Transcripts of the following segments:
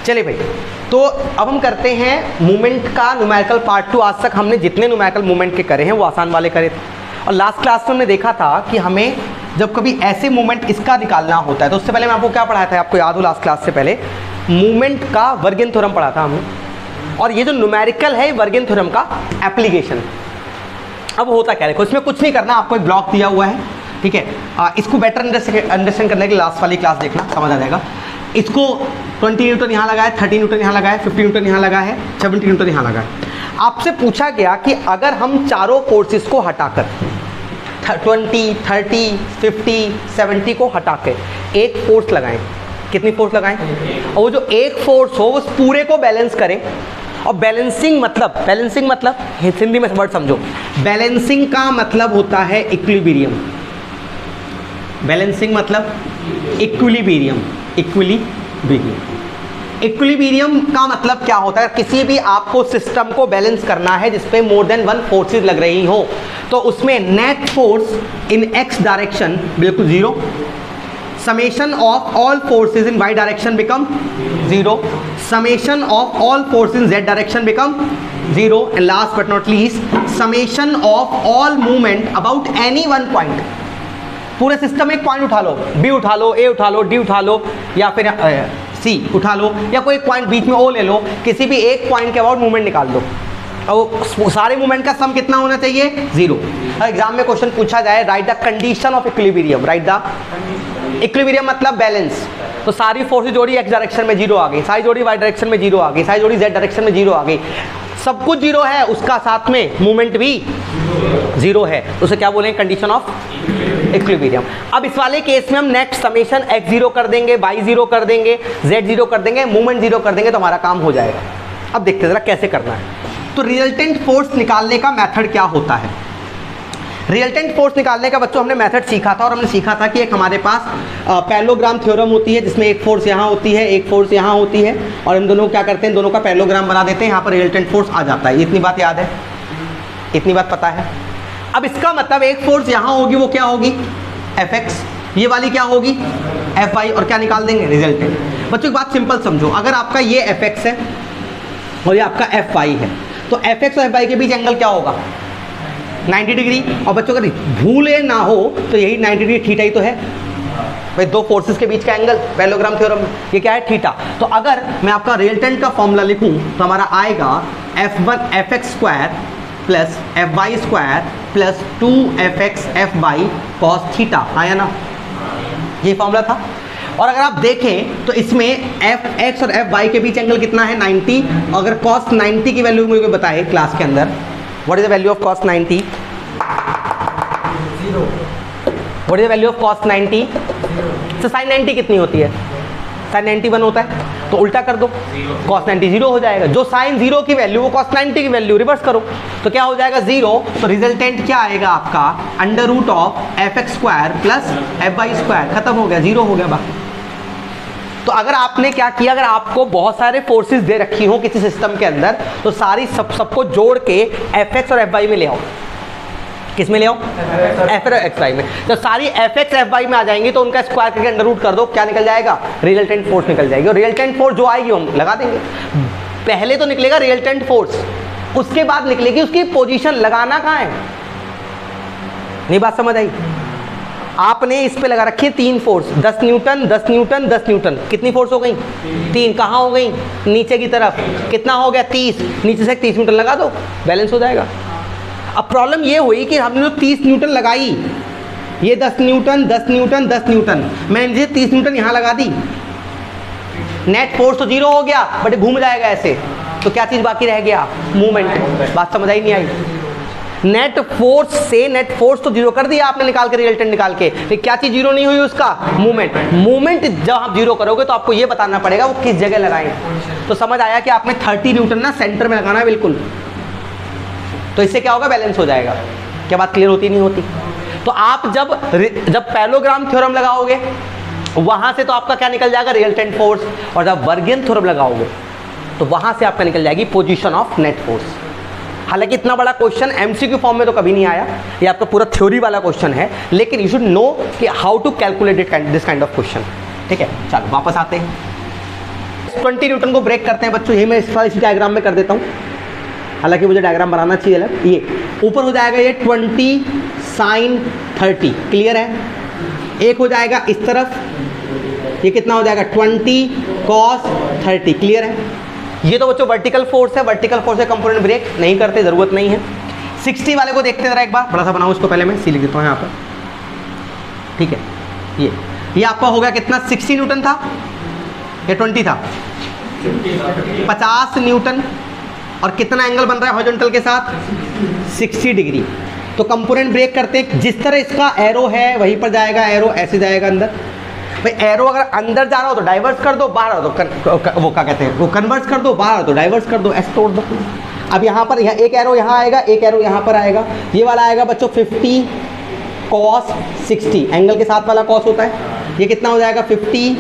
चलिए भाई, तो अब हम करते हैं मूवमेंट का न्यूमेरिकल पार्ट 2। आज तक हमने जितने न्यूमेरिकल मूवमेंट के करे हैं वो आसान वाले करे थे, और लास्ट क्लास में हमने देखा था कि हमें जब कभी ऐसे मूवमेंट इसका निकालना होता है तो उससे पहले मैं आपको क्या पढ़ाया था, आपको याद हो लास्ट क्लास से पहले मूवमेंट का वर्गियन थ्योरम पढ़ा था हमने, और ये जो न्यूमेरिकल है वर्गियन थ्योरम का एप्लीकेशन। अब होता क्या, देखो इसमें कुछ नहीं करना, आपको एक ब्लॉक दिया हुआ है, ठीक है। इसको बेटर अंडरस्टैंड करने के लिए लास्ट वाली क्लास देखना, समझ आ जाएगा। इसको 20 न्यूटन यहाँ लगा है, 30 न्यूटन यहाँ लगा है, 50 न्यूटन यहाँ लगा है, 70 न्यूटन यहाँ लगा है। आपसे पूछा गया कि अगर हम चारों फोर्सेस को हटाकर 20, 30, 50, 70 को हटाकर एक फोर्स लगाएं, कितनी फोर्स लगाएं, और वो जो एक फोर्स हो उस पूरे को बैलेंस करें। और बैलेंसिंग मतलब हिंदी में वर्ड समझो, बैलेंसिंग का मतलब होता है इक्विलिब्रियम। बैलेंसिंग मतलब इक्विलिब्रियम। इक्विलिब्रियम का मतलब क्या होता है, किसी भी आपको सिस्टम को बैलेंस करना है जिसपे मोर देन वन फोर्सेस लग रही हो, तो उसमें net force in x direction बिल्कुल zero, summation of all forces in y direction become 0, summation of all forces in z direction become 0, and last but not least summation of all movement about any one point। पूरे system एक point उठा लो, B उठा लो, A उठा लो, D उठा लो, या फिर C उठा लो, या कोई पॉइंट बीच में O ले लो, किसी भी एक पॉइंट के अबाउट मूवमेंट निकाल दो, और सारे मूवमेंट का सम कितना होना चाहिए, 0। एग्जाम में क्वेश्चन पूछा जाए right the condition of equilibrium, right the equilibrium मतलब बैलेंस, तो सारी फोर्सेस जोड़ी एक्स डायरेक्शन में 0 आ गई, सारी जोड़ी वाई डायरेक्शन में 0 आ गई, सारी जोड़ी जेड डायरेक्शन में 0 आ गई, सब कुछ 0 है, उसका साथ में मूवमेंट भी 0 है, उसे क्या बोलेंगे, कंडीशन ऑफ इक्विलिब्रियम। अब इस वाले केस में हम नेक्स्ट समेशन x 0 कर देंगे, y 0 कर देंगे, z 0 कर देंगे, मूवमेंट 0 कर देंगे, तो हमारा काम हो जाएगा। अब देखते हैं जरा कैसे करना है। तो रिजल्टेंट फोर्स निकालने का मेथड क्या होता है। रिजल्टेंट फोर्स निकालने का बच्चों हमने मेथड सीखा था, और हमने सीखा था कि एक हमारे पास पैरेललोग्राम थ्योरम होती है जिसमें एक फोर्स यहाँ होती है, एक फोर्स यहाँ होती है, और इन दोनों क्या करते हैं, दोनों का पैरेललोग्राम बना देते हैं, यहाँ पर रिजल्टेंट फोर्स आ जाता है। इतनी बात याद है, इतनी बात पता है। अब इसका मतलब एक फोर्स यहाँ होगी, वो क्या होगी, Fx, ये वाली क्या होगी, Fy, और क्या निकाल देंगे, रिजल्टेंट। बच्चों एक बात सिंपल समझो, अगर आपका ये Fx है और ये आपका Fy है, तो Fx और Fy के बीच एंगल क्या होगा, 90 डिग्री। और बच्चों अगर भूले ना हो तो यही 90 डिग्री थीटा ही तो है भाई, दो फोर्सेस के बीच का एंगल पैरेललोग्राम थ्योरम में, ये क्या है, थीटा। तो अगर मैं आपका रिजल्टेंट का फॉर्मूला लिखूं तो हमारा आएगा F1 Fx square plus Fy square plus 2Fx Fy cos theta, आया ना, ये फॉर्मूला था। और अगर आप देखें तो इसमें Fx और Fy के बीच एंगल कितना है, 90। अगर cos 90 की वैल्यू मुझे बताए क्लास के अंदर, what is the value of cos 90, 0। What is the value of cos 90, तो sin 90 कितनी होती है, sin 90 1 होता है, तो उल्टा कर दो, cos 90 0 हो जाएगा। जो sin 0 की वैल्यू वो cos 90 की वैल्यू रिवर्स करो, तो क्या हो जाएगा, 0। तो रिजल्टेंट क्या आएगा आपका, under root of Fx square plus Fy square, खत्म हो गया, 0 हो गया बाकी। तो अगर आपने क्या किया, अगर आपको बहुत सारे फोर्सेस दे रखी हो किसी सिस्टम के अंदर, तो सारी सबको जोड़ के Fx और Fy में ले आओ। किस में ले आओ, F और Xy में। तो सारी Fx Fy में आ जाएंगी तो उनका स्क्वायर करके अंडर रूट कर दो, क्या निकल जाएगा, रिजल्टेंट फोर्स निकल जाएगी। और रिजल्टेंट फोर्स जो आएगी हम लगा देंगे। पहले तो निकलेगा रिजल्टेंट फोर्स, उसके बाद निकलेगी उसकी पोजीशन, लगाना कहाँ है, नहीं बात समझ आई। आपने इस पे लगा रखी है 3 फोर्स, 10 न्यूटन 10 न्यूटन 10 न्यूटन, कितनी फोर्स हो गई, 3। कहाँ हो गई, नीचे की तरफ, कितना हो गया, 30। नीचे से 30 न्यूटन लगा दो, बैलेंस हो जाएगा। अब प्रॉब्लम ये हुई कि हमने जो 30 न्यूटन लगाई, ये 10 न्यूटन 10 न्यूटन 10 न्यूटन, मैंने 30 न्यूटन यहाँ लगा दी, नेट फोर्स तो 0 हो गया, बट घूम जाएगा ऐसे, तो क्या चीज़ बाकी रह गया, मूवमेंट। बात समझ आई नहीं आई, नेट फोर्स से नेट फोर्स तो 0 कर दिया आपने निकाल के, रिजल्टेंट निकाल के, लेकिन क्या चीज 0 नहीं हुई उसका, मूवमेंट। मूवमेंट जब आप 0 करोगे तो आपको ये बताना पड़ेगा वो किस जगह लगाएं। तो समझ आया कि आपने 30 न्यूटन ना सेंटर में लगाना है बिल्कुल, तो इससे क्या होगा, बैलेंस हो जाएगा। क्या बात क्लियर होती नहीं होती। तो आप जब पैरेललोग्राम थ्योरम लगाओगे वहां से तो आपका क्या निकल जाएगा, रिजल्टेंट फोर्स, और जब वर्गियन थ्योरम लगाओगे तो वहां से आपका निकल जाएगी पोजीशन ऑफ नेट फोर्स। हालांकि इतना बड़ा क्वेश्चन एमसीक्यू फॉर्म में तो कभी नहीं आया, ये आपका पूरा थ्योरी वाला क्वेश्चन है, लेकिन यू शुड नो कि how to calculate this kind of question. ठीक है, चलो वापस आते हैं। 20 न्यूटन को ब्रेक करते हैं बच्चों, ये मैं इस डायग्राम में कर देता हूँ, हालांकि मुझे डायग्राम बनाना चाहिए अलग। ये ऊपर हो जाएगा ये 20 sin 30, क्लियर है। एक हो जाएगा इस तरफ, ये कितना हो जाएगा 20 cos 30, क्लियर है। ये तो बच्चों वर्टिकल फोर्स है, वर्टिकल फोर्स है कंपोनेंट ब्रेक नहीं करते, जरूरत नहीं है। 60 वाले को देखते जरा एक बार, बड़ा सा बनाऊँ इसको, पहले मैं सी लिख देता हूँ यहाँ पर, ठीक है। ये आपका हो गया कितना, 60 न्यूटन था या 20 था, 50 न्यूटन, और कितना एंगल बन रहा है हॉरिजॉन्टल के साथ, 60 डिग्री। तो कंपोनेंट ब्रेक करते जिस तरह इसका एरो है वहीं पर जाएगा, एरो ऐसे जाएगा अंदर। भाई एरो अगर अंदर जा रहा हो तो डाइवर्स कर दो, बाहर हो तो वो क्या कहते हैं, वो कन्वर्स कर दो, बाहर हो तो डाइवर्स कर दो, ऐसे तोड़ दो। अब यहाँ पर एक एरो यहाँ आएगा, एक एरो यहाँ पर आएगा, ये वाला आएगा बच्चों 50 cos 60, एंगल के साथ वाला cos होता है। ये कितना हो जाएगा 50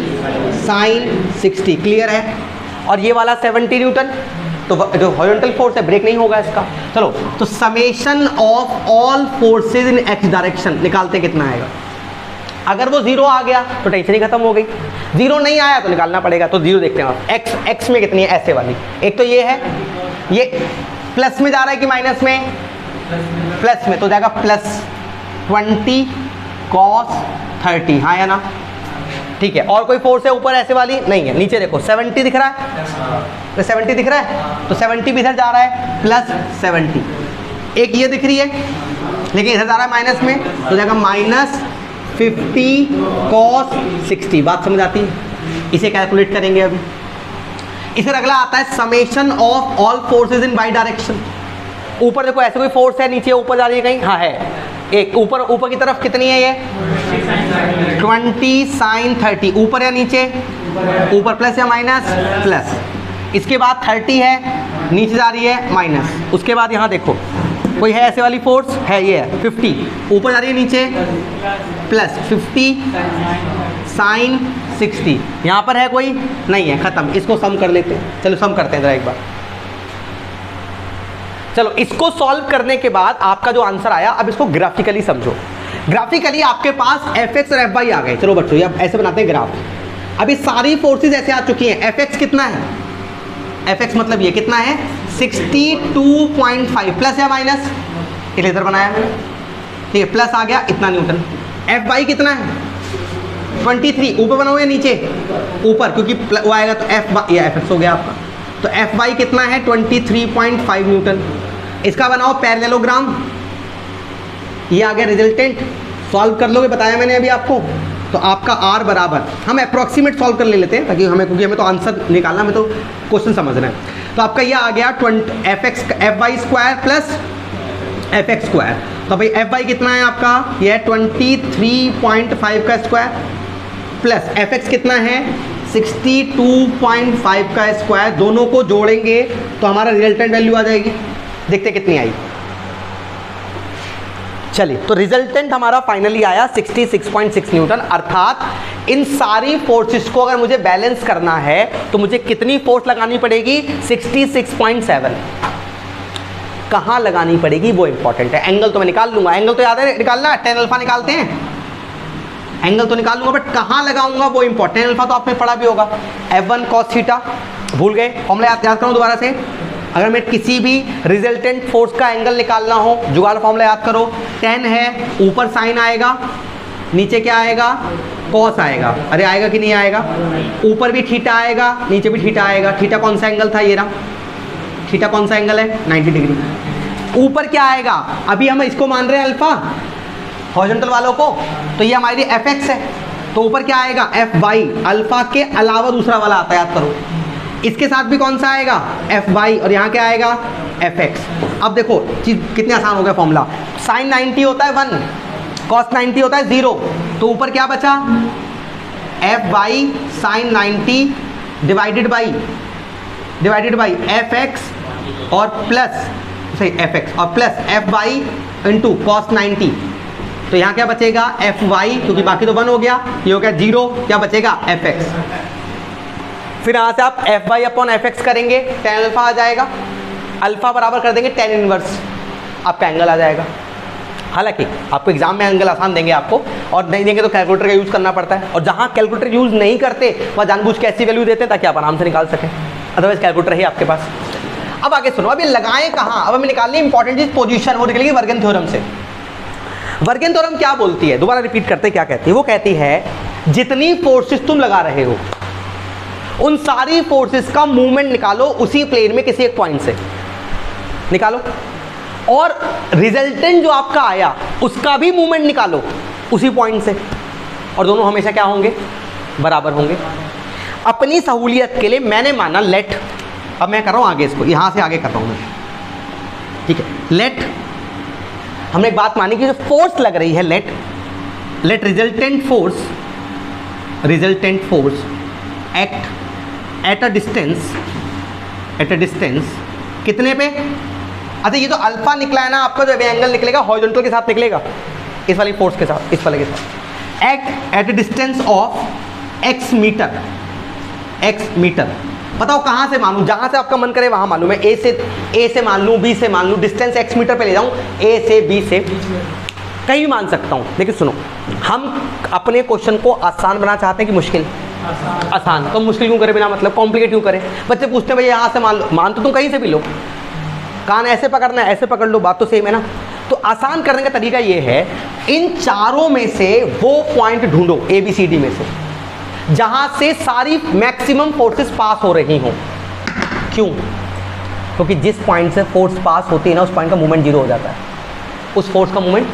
sin 60, क्लियर है। और ये वाला 70 न्यूटन, तो जो हॉरिजॉन्टल फोर्स है ब्रेक नहीं होगा इसका। चलो तो summation of all forces in x direction निकालते कितना आएगा। अगर वो 0 आ गया तो टेंशन ही खत्म हो गई, 0 नहीं आया तो निकालना पड़ेगा। तो 0 देखते हैं आप, एक्स में कितनी है, ऐसे वाली, एक तो ये है, ये प्लस में जा रहा है कि माइनस में, प्लस में, तो जाएगा प्लस 20 cos 30, हाँ या ना, ठीक है। और कोई फोर्स है ऊपर ऐसे वाली नहीं है, नीचे देखो 70 दिख रहा है, तो 70 दिख रहा है, तो 70 भी इधर जा रहा है प्लस 70, एक ये दिख रही है लेकिन इधर जा रहा है माइनस में, तो जाएगा माइनस 50 cos 60। बात समझ आती है, इसे कैलकुलेट करेंगे अभी। इसे अगला आता है summation of all forces in Y direction. ऊपर देखो ऐसे कोई फोर्स है, नीचे ऊपर जा रही है कहीं, हाँ है एक, ऊपर की तरफ कितनी है ये 20 sin 30, ऊपर या नीचे, ऊपर प्लस या माइनस, प्लस। इसके बाद 30 है, नीचे जा रही है माइनस। उसके बाद यहाँ देखो कोई है ऐसे वाली फोर्स है, ये है 50, ऊपर जा रही है नीचे, प्लस 50 sin 60, यहाँ पर है कोई नहीं है, खत्म। इसको सम कर लेते हैं, चलो सम करते हैं जरा एक बार। चलो इसको सॉल्व करने के बाद आपका जो आंसर आया, अब इसको ग्राफिकली समझो। ग्राफिकली आपके पास fx और fy आ गए। चलो बच्चों ये अब ऐसे बनाते हैं ग्राफ। अभी सारी फोर्सेस ऐसे आ चुकी हैं। fx कितना है, fx मतलब ये कितना है 62.5, प्लस या माइनस, इधर बनाया मैंने, ठीक है, प्लस आ गया इतना न्यूटन। fy कितना है 23, ऊपर बनाओ या नीचे, ऊपर, क्योंकि वो आएगा तो ये fx हो गया आपका। तो fy कितना है 23.5 न्यूटन। इसका बनाओ पैरेललोग्राम, ये आ गया रिजल्टेंट, सॉल्व कर लोगे, बताया मैंने अभी आपको। तो आपका r बराबर, हम अप्रॉक्सीमेट सॉल्व कर ले लेते हैं ताकि हमें, क्योंकि हमें तो आंसर निकालना, हमें तो क्वेश्चन समझना है। तो आपका ये आ गया fy square plus fx square. तो भाई fy कितना है आपका, ये है 23.5 का स्क्वायर, प्लस fx कितना है 62.5 का स्क्वायर। दोनों को जोड़ेंगे तो हमारा रिजल्टेंट वैल्यू आ जाएगी, देखते कितनी आई। चलिए तो रिजल्टेंट हमारा फाइनली आया 66.6 न्यूटन। अर्थात इन सारी फोर्सेस को अगर मुझे बैलेंस करना है तो मुझे कितनी फोर्स लगानी पड़ेगी 66.7। कहां लगानी पड़ेगी वो इंपॉर्टेंट है। एंगल तो मैं निकाल लूंगा, एंगल तो याद है निकालना, tan अल्फा निकालते हैं, एंगल तो निकाल लूंगा, बट कहां लगाऊंगा वो इंपॉर्टेंट। अल्फा तो आपने पढ़ा भी होगा, f1 cos थीटा, भूल गए फॉर्मूला याद करो दोबारा से। अगर मैं किसी भी रिजल्टेंट फोर्स का एंगल निकालना हो, जुगाड़ फॉर्मूला याद करो, tan है, ऊपर साइन आएगा, नीचे क्या आएगा cos आएगा। अरे आएगा कि नहीं आएगा, ऊपर भी थीटा आएगा, नीचे भी थीटा आएगा। थीटा कौन सा एंगल था, ये रहा, थीटा कौन सा एंगल है 90 डिग्री। ऊपर क्या आएगा, अभी हम इसको मान रहे हैं अल्फा हॉरिजॉन्टल वालों को, तो ये हमारी fx है, तो ऊपर क्या आएगा fy, अल्फा के अलावा दूसरा वाला आता है, याद करो। इसके साथ भी कौन सा आएगा fy, और यहाँ क्या आएगा fx। अब देखो चीज कितनी आसान हो गया फॉर्मूला, साइन 90 होता है 1, cos 90 होता है 0, तो ऊपर क्या बचा fy sine 90 divided by fx और प्लस सही fx और प्लस fy इंटू cos 90। तो यहाँ क्या बचेगा fy, क्योंकि बाकी तो 1 हो गया, ये हो गया 0, क्या बचेगा fx। फिर यहाँ से आप fy अपॉन fx करेंगे, tan अल्फा आ जाएगा, अल्फा बराबर कर देंगे tan इनवर्स, आपका एंगल आ जाएगा। हालांकि आपको एग्जाम में एंगल आसान देंगे आपको, और नहीं देंगे तो कैलकुलेटर का यूज करना पड़ता है, और जहां कैलकुलेटर यूज नहीं करते वहां जानबूझ के ऐसी वैल्यू देते हैं ताकि आप आराम से निकाल सकें, अदरवाइज कैलकुलेटर है आपके पास। अब आगे सुनो, अब ये लगाएं कहां, अब हमें निकालनी इंपॉर्टेंट चीज पोजीशन, वो निकलेगी वर्गन थ्योरम से। वर्गन थ्योरम क्या बोलती है, दोबारा रिपीट करते, क्या कहती है, वो कहती है जितनी फोर्सेस तुम लगा रहे हो उन सारी फोर्सेस का मूवमेंट निकालो उसी प्लेन में किसी एक पॉइंट से निकालो, और रिजल्टेंट जो आपका आया उसका भी मूवमेंट निकालो उसी पॉइंट से, और दोनों हमेशा क्या होंगे, बराबर होंगे। अपनी सहूलियत के लिए मैंने माना लेट, अब मैं कर रहा हूं आगे इसको, यहां से आगे कर रहा हूं मैं, ठीक है। लेट, हमने एक बात मानी कि जो फोर्स लग रही है, let resultant force act at a distance कितने पे, अच्छा ये तो अल्फा निकला है ना आपका, जो एंगल निकलेगा हॉरिजॉन्टल के साथ निकलेगा, इस वाली फोर्स के साथ, इस वाले के साथ, act at a distance of x metre. बताओ कहां से मानूं, जहां से आपका मन करे वहां मानूं, मैं ए से मान लूं, बी से मान लूं, डिस्टेंस x मीटर पे ले जाऊं, ए से बी से कहीं भी मान सकता हूं। लेकिन सुनो, हम अपने क्वेश्चन को आसान बनाना चाहते हैं कि मुश्किल, आसान, तो मुश्किल क्यों करे, बिना मतलब कॉम्प्लिकेट क्यों करें। बच्चे पूछते हैं भैया यहाँ से मान लो, मान तो तुम कहीं से भी लो, कान ऐसे पकड़ना है, ऐसे पकड़ लो, बात तो सेम है ना। तो आसान करने का तरीका ये है, इन चारों में से वो पॉइंट ढूंढो ABCD में से जहां से सारी मैक्सिमम फोर्सेस पास हो रही हों। क्यों? क्योंकि जिस पॉइंट से फोर्स पास होती है ना, उस पॉइंट का मूवमेंट जीरो हो जाता है, उस फोर्स का मूवमेंट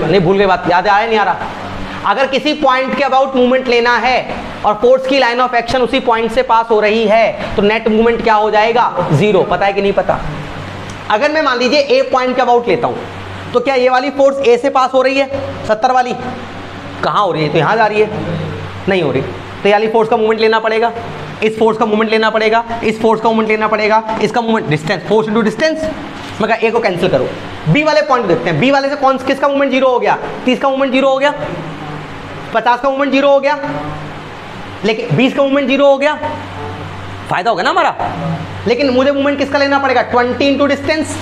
नहीं, भूल गए बात, याद आया नहीं आ रहा। अगर किसी पॉइंट के अबाउट मूवमेंट लेना है और फोर्स की लाइन ऑफ एक्शन उसी पॉइंट से पास हो रही है, तो नेट मूवमेंट क्या हो जाएगा, जीरो। पता है कि नहीं पता? अगर मैं मान लीजिए ए पॉइंट के अबाउट लेता हूं, तो क्या ये वाली फोर्स ए से पास हो रही है, 70 वाली, कहां हो रही है, तो यहां जा रही है, नहीं हो रही, तो ये वाली फोर्स का मूवमेंट लेना पड़ेगा, इस फोर्स का मूवमेंट लेना पड़ेगा, इस फोर्स का मूवमेंट लेना पड़ेगा, इसका movement, distance, force into distance. मैं कहा ए को कैंसिल करो, बी वाले पॉइंट देखते हैं, बी वाले से कौन किसका मूवमेंट जीरो हो गया, 30 का मूवमेंट जीरो हो गया, 50 का मूवमेंट जीरो हो गया, लेकिन 20 का मूवमेंट जीरो हो गया, फायदा होगा ना हमारा। लेकिन मुझे मूवमेंट किसका लेना पड़ेगा, 20 इंटू डिस्टेंस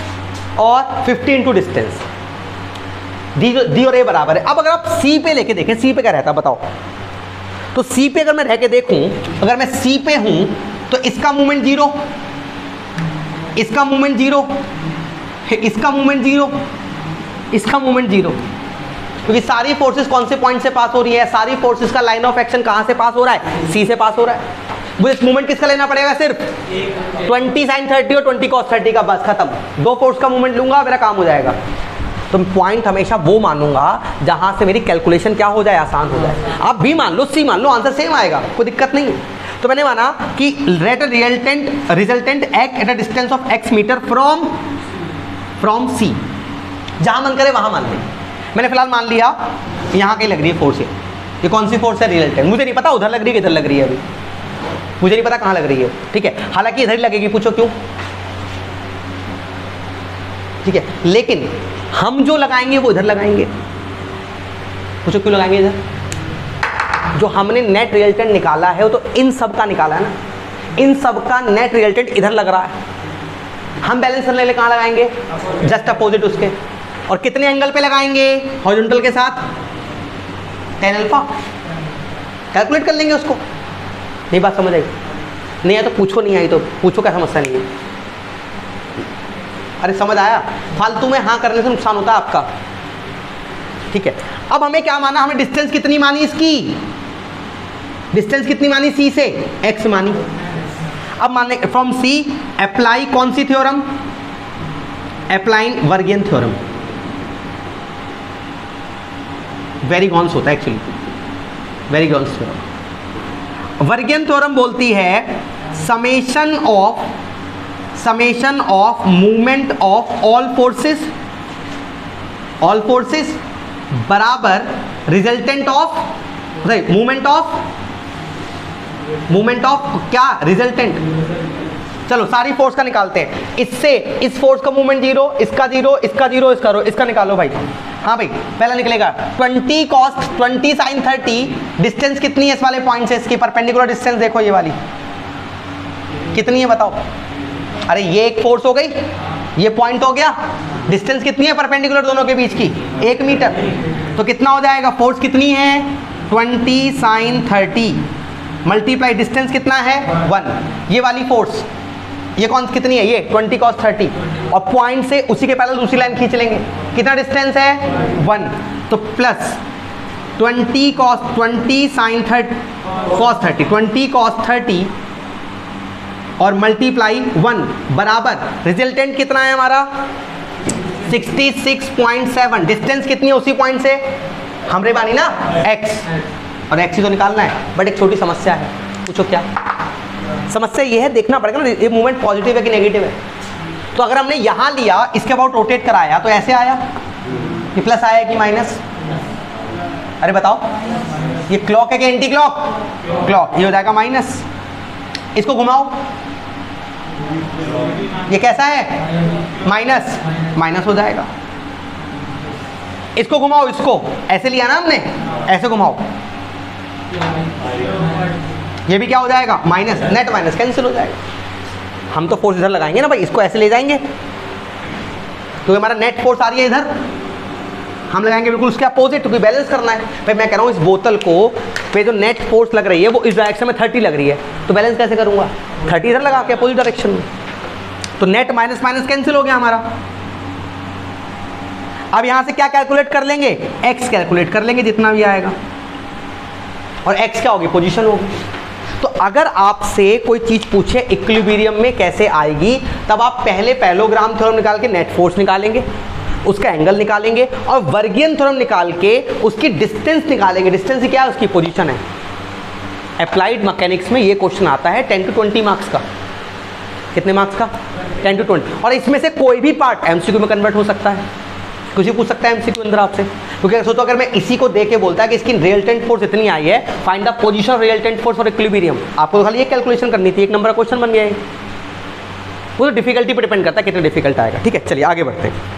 और 50 इंटू डिस्टेंस, डी और ए बराबर है। अब अगर आप सी पे लेके देखें, सी पे क्या रहता है बताओ, तो सी पे अगर मैं रह के देखूं, अगर मैं सी पे हूं तो इसका मूवमेंट जीरो, इसका मूवमेंट जीरो, इसका मूवमेंट जीरो, इसका मूवमेंट जीरो, क्योंकि सारी फोर्सेस कौन से पॉइंट से पास हो रही है, सारी फोर्सेस का लाइन ऑफ एक्शन कहां से पास हो रहा है, सी से पास हो रहा है। मुझे मूवमेंट किसका लेना पड़ेगा, सिर्फ 20 sin 30 और 20 cos 30 का, बस खत्म। दो फोर्स का मूवमेंट लूंगा, मेरा काम हो जाएगा। तो पॉइंट हमेशा वो मानूंगा जहां से मेरी कैलकुलेशन क्या हो जाए, आसान हो जाए। आप बी मान लो, सी मान लो, आंसर सेम आएगा, कोई दिक्कत नहीं। तो मैंने माना कि resultant act at a distance of x metre from C, जहां मन करे वहां मान ले। मैंने फिलहाल मान लिया यहां कहीं लग रही है फोर्स, ये कौन सी फोर्स है, रिजल्टेंट। मुझे नहीं पता उधर लग रही है, इधर लग रही है, अभी मुझे नहीं पता कहां लग रही है, ठीक है। हालांकि इधर ही लगेगी, पूछो क्यों, ठीक है। लेकिन हम जो लगाएंगे वो इधर लगाएंगे, पूछो क्यों लगाएंगे इधर। जो हमने नेट रिजल्टेंट निकाला है वो तो इन सब का निकाला है ना, इन सब का नेट रिजल्टेंट इधर लग रहा है। हम बैलेंस करने के लिए कहां लगाएंगे, जस्ट अपोजिट उसके। और कितने एंगल पे लगाएंगे, हॉरिजॉन्टल के साथ, tan अल्फा, कैलकुलेट कर लेंगे उसको। नहीं बात समझ आई? नहीं है तो पूछो, नहीं आई तो पूछो, क्या समस्या नहीं है। अरे समझ आया, फालतू में हाँ करने से नुकसान होता है आपका, ठीक है। अब हमें क्या माना, हमें डिस्टेंस कितनी मानी, इसकी डिस्टेंस कितनी मानी, सी से x मानी। अब माने फ्रॉम सी अप्लाई कौन सी थ्योरम, अप्लाइंग वर्गियन थ्योरम। वेरिगॉन्स होता है एक्चुअली, वेरिगॉन्स थ्योरम। वर्गियन थ्योरम बोलती है summation of movement of all forces बराबर रिजल्टेंट ऑफ मूवमेंट ऑफ क्या, रिजल्टेंट। चलो सारी फोर्स का निकालते हैं, इससे इस फोर्स का मूवमेंट जीरो, इसका जीरो, इसका जीरो, इसका निकालो भाई। हाँ भाई, पहला निकलेगा 20 sin 30, डिस्टेंस कितनी है इस वाले पॉइंट से, इसकी परपेंडिकुलर डिस्टेंस देखो, ये वाली कितनी है बताओ। अरे ये एक फोर्स हो गई, ये पॉइंट हो गया, डिस्टेंस कितनी है परपेंडिकुलर दोनों के बीच की? 1 मीटर। तो कितना हो जाएगा? फोर्स कितनी है? 20 sin 30 मल्टीप्लाई डिस्टेंस कितना है? 1। ये वाली फोर्स ये कौन कितनी है? ये 20 cos 30 और पॉइंट से उसी के पैरेलल दूसरी लाइन खींच लेंगे। कितना डिस्टेंस है? 1। तो प्लस 20 sin 30 cos 30 20 cos 30 और मल्टीप्लाई 1 बराबर रिजल्टेंट कितना है हमारा? 66.7। डिस्टेंस कितनी है उसी पॉइंट से? हमरे बानी ना x, और x ही तो निकालना है। बट एक छोटी समस्या है, पूछो क्या समस्या? ये है, देखना पड़ेगा ना ये मूवमेंट पॉजिटिव है कि नेगेटिव है। तो अगर हमने यहां लिया, इसके अबाउट रोटेट कराया तो ऐसे आया, ये प्लस आया कि माइनस? अरे बताओ, ये क्लॉक है कि एंटी क्लॉक? क्लॉक। ये हो जाएगा माइनस। इसको घुमाओ, ये कैसा है? माइनस। माइनस हो जाएगा। इसको घुमाओ, इसको ऐसे लिया ना हमने, ऐसे घुमाओ, ये भी क्या हो जाएगा? माइनस। नेट माइनस कैंसिल हो जाएगा। हम तो फोर्स इधर लगाएंगे ना भाई, इसको ऐसे ले जाएंगे तो हमारा नेट फोर्स आ रही है इधर, हम लगाएंगे बिल्कुल उसके अपोजिट, क्योंकि बैलेंस करना है भाई। मैं कह रहा हूँ इस बोतल को पे जो नेट फोर्स लग रही है वो इस डायरेक्शन में 30 लग रही है, तो बैलेंस कैसे करूँगा? 30 इधर लगा के अपोजिट डायरेक्शन में, तो नेट माइनस माइनस कैंसिल हो गया हमारा। अब यहाँ से क्या कैलकुलेट कर लेंगे? एक्स कैलकुलेट कर लेंगे जितना भी आएगा, और एक्स क्या होगी? पोजीशन होगी। तो अगर आपसे कोई चीज पूछे इक्विलिब्रियम में कैसे आएगी, तब आप पहले पैरेललोग्राम थ्योरम निकाल के नेट फोर्स निकालेंगे, उसका एंगल निकालेंगे, और वर्गियन थ्योरम निकाल के उसकी डिस्टेंस निकालेंगे। डिस्टेंस क्या है? उसकी पोजीशन है। अप्लाइड मैकेनिक्स में ये क्वेश्चन आता है 10 to 20 मार्क्स का। कितने मार्क्स का? 10 to 20। और इसमें से कोई भी पार्ट एमसीक्यू में कन्वर्ट हो सकता है, कुछ भी पूछ सकता है एमसीक्यू अंदर आपसे। क्योंकि सोचो अगर मैं इसी को देके बोलता है कि इसकी रिजल्टेंट फोर्स इतनी आई है, find the position of resultant force for equilibrium, आपको तो खाली ये कैलकुलेशन करनी थी, 1 नंबर का क्वेश्चन बन गया है। वो तो डिफिकल्टी पे डिपेंड करता है कितना डिफिकल्ट आएगा। ठीक है, चलिए आगे बढ़ते हैं।